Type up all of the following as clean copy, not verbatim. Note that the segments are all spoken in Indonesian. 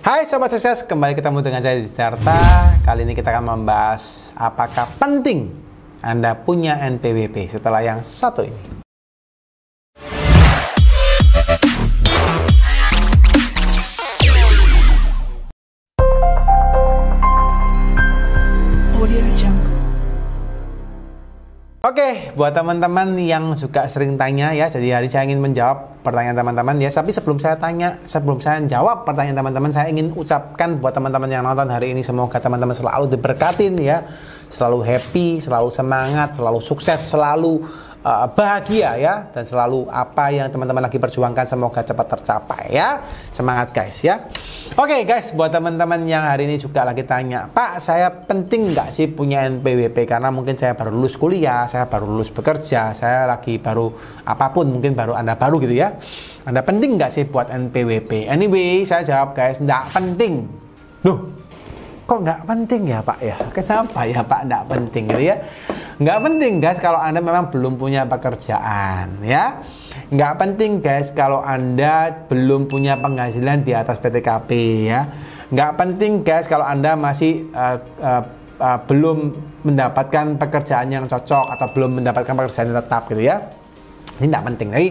Hai Sobat Sukses, kembali ketemu dengan saya di Sidarta. Kali ini kita akan membahas apakah penting Anda punya NPWP setelah yang satu ini. Oke, buat teman-teman yang juga sering tanya ya, jadi hari saya ingin menjawab pertanyaan teman-teman ya. Tapi sebelum saya jawab pertanyaan teman-teman, saya ingin ucapkan buat teman-teman yang nonton hari ini, semoga teman-teman selalu diberkatin ya, selalu happy, selalu semangat, selalu sukses, selalu bahagia ya, dan selalu apa yang teman-teman lagi perjuangkan semoga cepat tercapai ya. Semangat guys ya. Oke guys, buat teman-teman yang hari ini juga lagi tanya, Pak, saya penting nggak sih punya NPWP? Karena mungkin saya baru lulus kuliah, saya baru lulus bekerja, saya lagi baru apapun, mungkin baru Anda baru gitu ya. Anda penting nggak sih buat NPWP? Anyway, saya jawab guys, nggak penting. Loh, kok nggak penting ya Pak ya? Kenapa ya Pak nggak penting gitu ya? Nggak penting guys kalau Anda memang belum punya pekerjaan ya. Nggak penting guys kalau Anda belum punya penghasilan di atas PTKP ya. Nggak penting guys kalau Anda masih belum mendapatkan pekerjaan yang cocok atau belum mendapatkan pekerjaan yang tetap gitu ya. Ini nggak penting. Tapi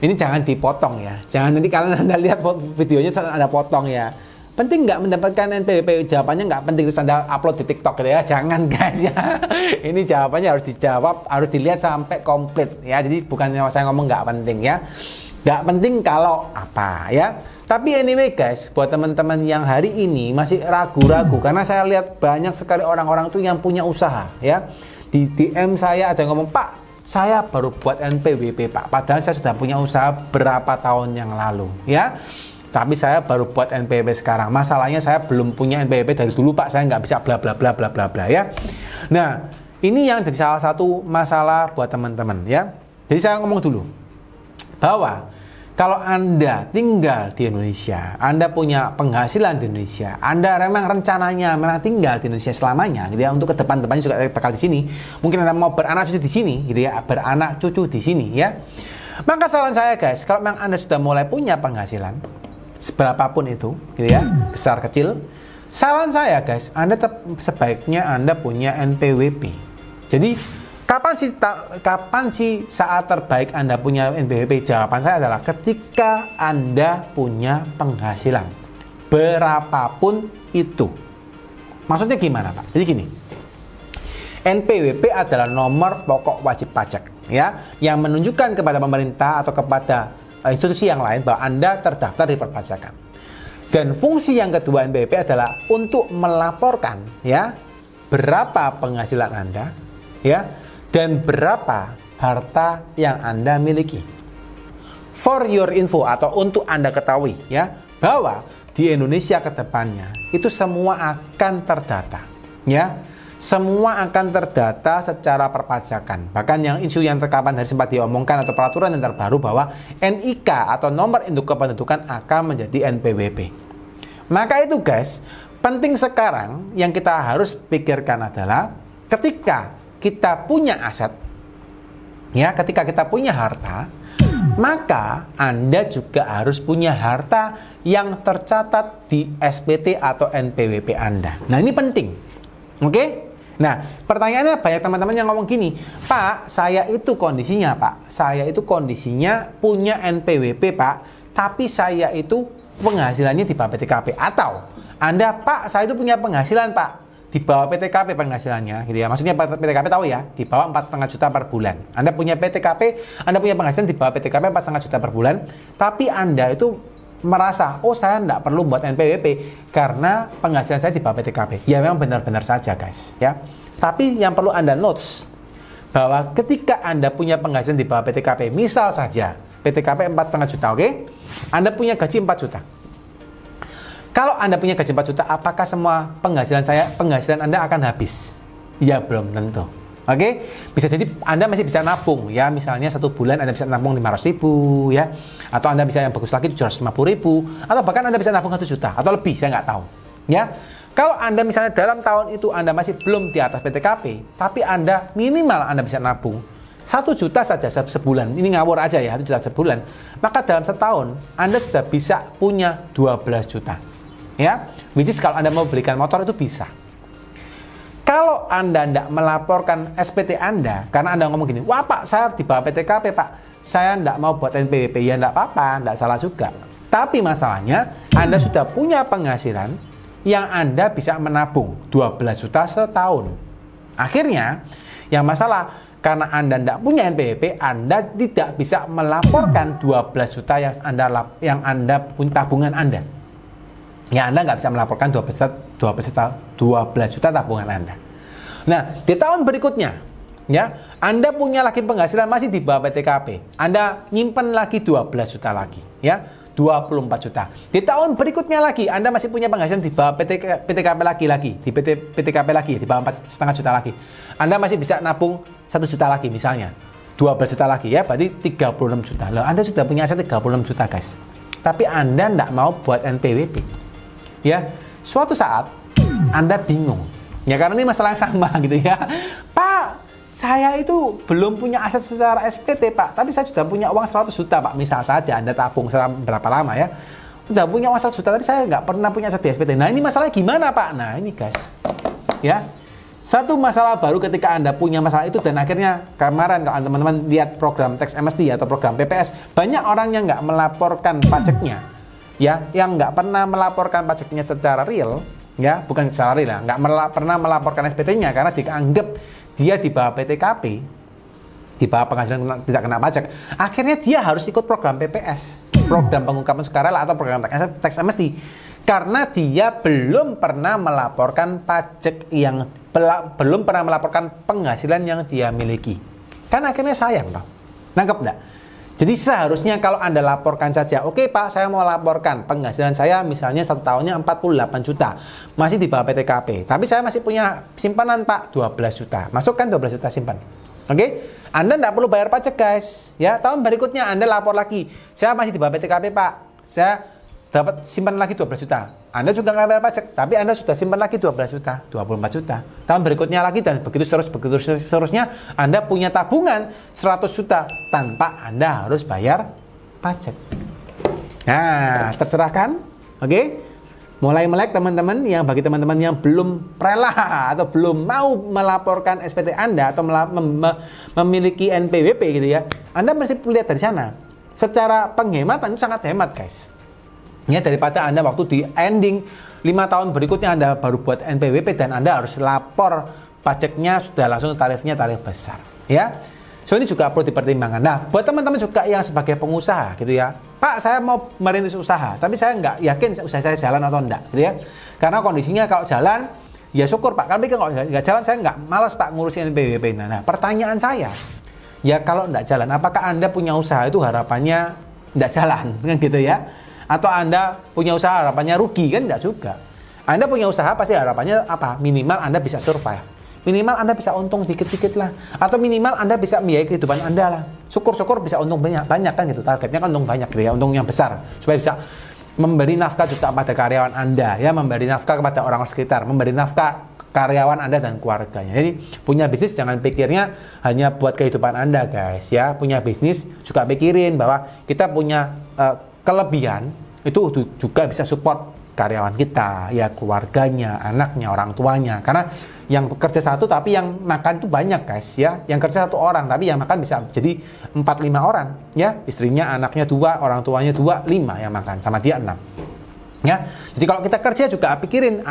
ini jangan dipotong ya. Jangan nanti kalian Anda lihat videonya Anda potong ya. Penting nggak mendapatkan NPWP? Jawabannya nggak penting terus Anda upload di TikTok gitu ya. Jangan guys ya. Ini jawabannya harus dijawab, harus dilihat sampai komplit ya. Jadi bukannya saya ngomong nggak penting ya. Nggak penting kalau apa ya. Tapi anyway guys, buat teman-teman yang hari ini masih ragu-ragu, karena saya lihat banyak sekali orang-orang itu yang punya usaha ya. Di DM saya ada yang ngomong, Pak, saya baru buat NPWP Pak. Padahal saya sudah punya usaha berapa tahun yang lalu ya. Tapi saya baru buat NPWP sekarang. Masalahnya saya belum punya NPWP dari dulu Pak. Saya nggak bisa bla bla bla bla bla bla ya. Nah, ini yang jadi salah satu masalah buat teman-teman ya. Jadi saya ngomong dulu bahwa kalau Anda tinggal di Indonesia, Anda punya penghasilan di Indonesia, Anda memang rencananya memang tinggal di Indonesia selamanya, gitu ya, untuk ke depan-depannya juga bakal di sini. Mungkin Anda mau beranak cucu di sini, gitu ya, beranak cucu di sini ya. Maka saran saya guys, kalau memang Anda sudah mulai punya penghasilan seberapapun itu, gitu ya, besar kecil, saran saya guys, Anda sebaiknya Anda punya NPWP. Jadi kapan sih saat terbaik Anda punya NPWP? Jawaban saya adalah ketika Anda punya penghasilan berapapun itu. Maksudnya gimana Pak? Jadi gini, NPWP adalah nomor pokok wajib pajak ya, yang menunjukkan kepada pemerintah atau kepada institusi yang lain bahwa Anda terdaftar di perpajakan. Dan fungsi yang kedua NPWP adalah untuk melaporkan ya berapa penghasilan Anda ya, dan berapa harta yang Anda miliki. For your info, atau untuk Anda ketahui ya, bahwa di Indonesia ke depannya itu semua akan terdata ya. Semua akan terdata secara perpajakan. Bahkan yang isu yang terkapan hari sempat diomongkan atau peraturan yang terbaru bahwa NIK atau nomor induk kependudukan akan menjadi NPWP. Maka itu guys, penting sekarang yang kita harus pikirkan adalah ketika kita punya aset, ya, ketika kita punya harta, maka Anda juga harus punya harta yang tercatat di SPT atau NPWP Anda. Nah ini penting, oke? Nah pertanyaannya banyak teman-teman yang ngomong gini, Pak, saya itu kondisinya punya NPWP Pak, tapi saya itu penghasilannya di bawah PTKP. Atau Anda, Pak, saya itu punya penghasilan Pak di bawah PTKP penghasilannya, gitu ya. Maksudnya PTKP tahu ya, di bawah 4,5 juta per bulan. Anda punya PTKP, Anda punya penghasilan di bawah PTKP 4,5 juta per bulan, tapi Anda itu merasa, oh saya tidak perlu buat NPWP karena penghasilan saya di bawah PTKP. Ya memang benar-benar saja guys ya. Tapi yang perlu Anda notes bahwa ketika Anda punya penghasilan di bawah PTKP, misal saja PTKP 4,5 juta, oke? Anda punya gaji 4 juta. Kalau Anda punya gaji 4 juta, apakah semua penghasilan Anda akan habis? Ya belum tentu. Oke, bisa jadi Anda masih bisa nabung ya, misalnya satu bulan Anda bisa nabung 500.000 ya, atau Anda bisa yang bagus lagi 750.000, atau bahkan Anda bisa nabung 1 juta atau lebih, saya nggak tahu ya. Kalau Anda misalnya dalam tahun itu Anda masih belum di atas PTKP, tapi Anda minimal Anda bisa nabung 1 juta saja sebulan, ini ngawur aja ya, 1 juta sebulan, maka dalam setahun Anda sudah bisa punya 12 juta. Ya, which is kalau Anda mau belikan motor itu bisa. Kalau Anda tidak melaporkan SPT Anda, karena Anda ngomong gini, wah Pak, saya di bawah PTKP Pak, saya tidak mau buat NPWP, ya tidak apa-apa, tidak salah juga. Tapi masalahnya, Anda sudah punya penghasilan yang Anda bisa menabung 12 juta setahun. Akhirnya, yang masalah, karena Anda tidak punya NPWP, Anda tidak bisa melaporkan 12 juta yang Anda punya tabungan Anda. Ya, Anda nggak bisa melaporkan 12 juta tabungan Anda. Nah, di tahun berikutnya, ya, Anda punya lagi penghasilan masih di bawah PTKP. Anda nyimpen lagi 12 juta lagi, ya, 24 juta. Di tahun berikutnya lagi, Anda masih punya penghasilan di bawah PTKP lagi, di PTKP lagi, di bawah 4,5 juta lagi. Anda masih bisa nabung 1 juta lagi misalnya, 12 juta lagi, ya, berarti 36 juta. Loh, Anda sudah punya aset 36 juta, guys. Tapi Anda tidak mau buat NPWP. Ya, suatu saat Anda bingung. Ya, karena ini masalah yang sama gitu ya. Pak, saya itu belum punya aset secara SPT, Pak. Tapi saya sudah punya uang 100 juta, Pak. Misal saja Anda tabung selama berapa lama ya. Sudah punya uang 100 juta, tapi saya nggak pernah punya aset di SPT. Nah, ini masalahnya gimana, Pak? Nah, ini guys. Ya, satu masalah baru ketika Anda punya masalah itu, dan akhirnya kemarin kalau teman-teman lihat program Tax Amnesty atau program PPS, banyak orang yang nggak melaporkan pajaknya. Ya, yang nggak pernah melaporkan pajaknya secara real, ya, bukan secara real, ya, nggak pernah melaporkan SPT-nya karena dianggap dia di bawah PTKP, di bawah penghasilan tidak kena pajak. Akhirnya dia harus ikut program PPS, program pengungkapan sukarela atau program Tax Amnesty, karena dia belum pernah melaporkan pajak belum pernah melaporkan penghasilan yang dia miliki. Kan akhirnya sayang, toh. Nangkep enggak? Jadi seharusnya kalau Anda laporkan saja, oke Pak, saya mau laporkan penghasilan saya misalnya 1 tahunnya 48 juta, masih di bawah PTKP, tapi saya masih punya simpanan Pak 12 juta, masukkan 12 juta simpan. Oke, Anda tidak perlu bayar pajak guys. Ya, tahun berikutnya Anda lapor lagi, saya masih di bawah PTKP Pak, saya dapat simpan lagi 12 juta. Anda juga nggak bayar pajak, tapi Anda sudah simpan lagi 12 juta, 24 juta. Tahun berikutnya lagi dan begitu seterusnya, Anda punya tabungan 100 juta tanpa Anda harus bayar pajak. Nah, terserah kan? Oke? Mulai melek teman-teman, yang bagi teman-teman yang belum rela atau belum mau melaporkan SPT Anda atau memiliki NPWP gitu ya. Anda mesti lihat dari sana. Secara penghematan itu sangat hemat, guys. Ya, daripada Anda waktu di ending 5 tahun berikutnya Anda baru buat NPWP dan Anda harus lapor pajaknya sudah langsung tarifnya tarif besar, ya. So ini juga perlu dipertimbangkan. Nah, buat teman-teman juga yang sebagai pengusaha gitu ya, Pak, saya mau merintis usaha, tapi saya nggak yakin usaha saya jalan atau enggak gitu ya. Karena kondisinya kalau jalan, ya syukur Pak. Tapi kalau nggak jalan, saya nggak malas Pak ngurusin NPWP. Nah, pertanyaan saya, ya kalau nggak jalan, apakah Anda punya usaha itu harapannya nggak jalan, kan gitu ya? Atau Anda punya usaha harapannya rugi, kan enggak juga. Anda punya usaha pasti harapannya apa? Minimal Anda bisa survive. Minimal Anda bisa untung dikit-dikit lah. Atau minimal Anda bisa membiayai kehidupan Anda lah. Syukur-syukur bisa untung banyak kan gitu. Targetnya kan untung banyak gitu ya, untung yang besar. Supaya bisa memberi nafkah juga pada karyawan Anda, ya, memberi nafkah kepada orang sekitar, memberi nafkah karyawan Anda dan keluarganya. Jadi punya bisnis jangan pikirnya hanya buat kehidupan Anda guys, ya. Punya bisnis juga pikirin bahwa kita punya kelebihan itu juga bisa support karyawan kita, ya, keluarganya, anaknya, orang tuanya. Karena yang bekerja satu tapi yang makan itu banyak guys, ya. Yang kerja 1 orang tapi yang makan bisa jadi 4-5 orang, ya. Istrinya, anaknya 2, orang tuanya 2, 5 yang makan, sama dia 6. Ya. Jadi kalau kita kerja juga pikirin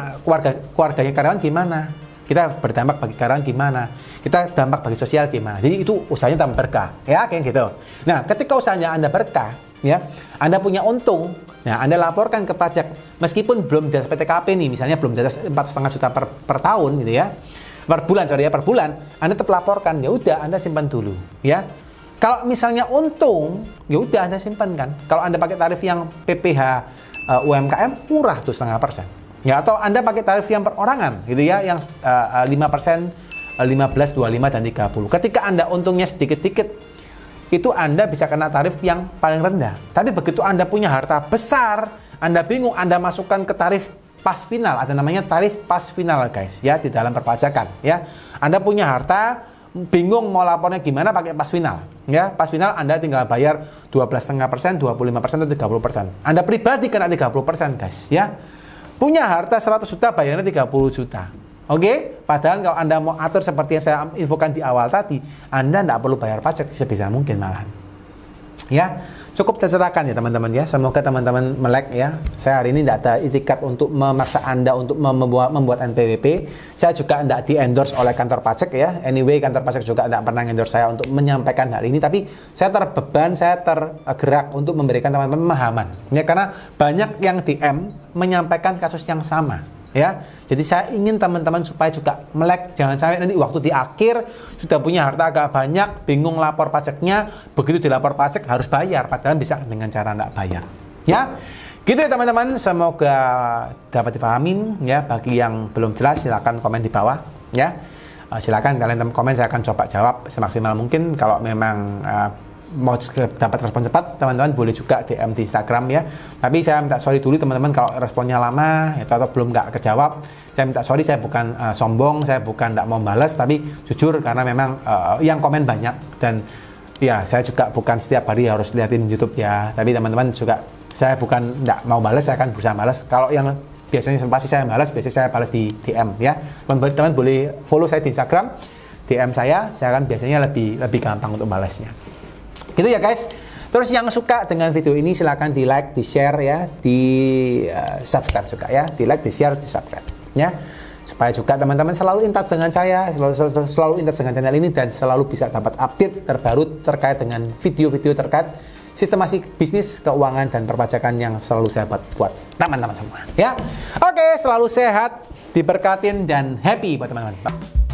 keluarganya karyawan gimana. Kita berdampak bagi karyawan gimana, kita dampak bagi sosial gimana. Jadi itu usahanya tambah berkah, ya, kayak gitu. Nah, ketika usahanya Anda berkah, ya, Anda punya untung, nah Anda laporkan ke pajak meskipun belum di atas PTKP nih, misalnya belum di atas 4,5 juta per tahun gitu ya, per bulan, Anda tetap laporkan, ya udah Anda simpan dulu, ya. Kalau misalnya untung, ya udah Anda simpan kan. Kalau Anda pakai tarif yang PPh UMKM murah tuh 0,5%, ya, atau Anda pakai tarif yang perorangan gitu ya, yang 5%, 15, 25 dan 30. Ketika Anda untungnya sedikit-sedikit, itu Anda bisa kena tarif yang paling rendah. Tapi begitu Anda punya harta besar, Anda bingung, Anda masukkan ke tarif pas final, ada namanya tarif pas final guys, ya, di dalam perpajakan, ya. Anda punya harta, bingung mau lapornya gimana pakai pas final, ya. Pas final Anda tinggal bayar 12,5%, 25% atau 30%. Anda pribadi kena 30% guys, ya. punya harta 100 juta, bayarnya 30 juta. Oke? Padahal kalau Anda mau atur seperti yang saya infokan di awal tadi, Anda tidak perlu bayar pajak sebisa mungkin malahan. Ya, cukup terserahkan ya teman-teman ya. Semoga teman-teman melek ya. Saya hari ini tidak ada itikat untuk memaksa Anda untuk membuat NPWP. Saya juga tidak di-endorse oleh kantor pajak ya. Anyway, kantor pajak juga tidak pernah endorse saya untuk menyampaikan hal ini. Tapi saya terbeban, saya tergerak untuk memberikan teman-teman pemahaman. Ya, karena banyak yang DM menyampaikan kasus yang sama. Ya, jadi saya ingin teman-teman supaya juga melek, jangan sampai nanti waktu di akhir sudah punya harta agak banyak, bingung lapor pajaknya, begitu dilapor pajak harus bayar, padahal bisa dengan cara tidak bayar. Ya, gitu ya teman-teman, semoga dapat dipahamin ya. Bagi yang belum jelas silakan komen di bawah ya. Silakan kalian komen, saya akan coba jawab semaksimal mungkin. Kalau memang mau dapat respon cepat, teman-teman boleh juga DM di Instagram ya. Tapi saya minta sorry dulu teman-teman kalau responnya lama atau belum nggak kejawab. Saya minta sorry, saya bukan sombong, saya bukan nggak mau balas, tapi jujur karena memang yang komen banyak dan ya saya juga bukan setiap hari harus liatin YouTube ya. Tapi teman-teman juga, saya bukan nggak mau balas, saya akan berusaha balas. Kalau yang biasanya pasti saya balas, biasanya saya balas di DM ya. Teman-teman boleh follow saya di Instagram, DM saya akan biasanya lebih gampang untuk balasnya. Gitu ya guys. Terus yang suka dengan video ini silahkan di like, di share ya, di subscribe juga ya, di like, di share, di subscribe ya, supaya juga teman-teman selalu in touch dengan saya, selalu in touch dengan channel ini dan selalu bisa dapat update terbaru terkait dengan video-video terkait sistemasi bisnis, keuangan dan perpajakan yang selalu saya buat teman-teman semua ya. Oke, selalu sehat, diberkatin dan happy buat teman-teman.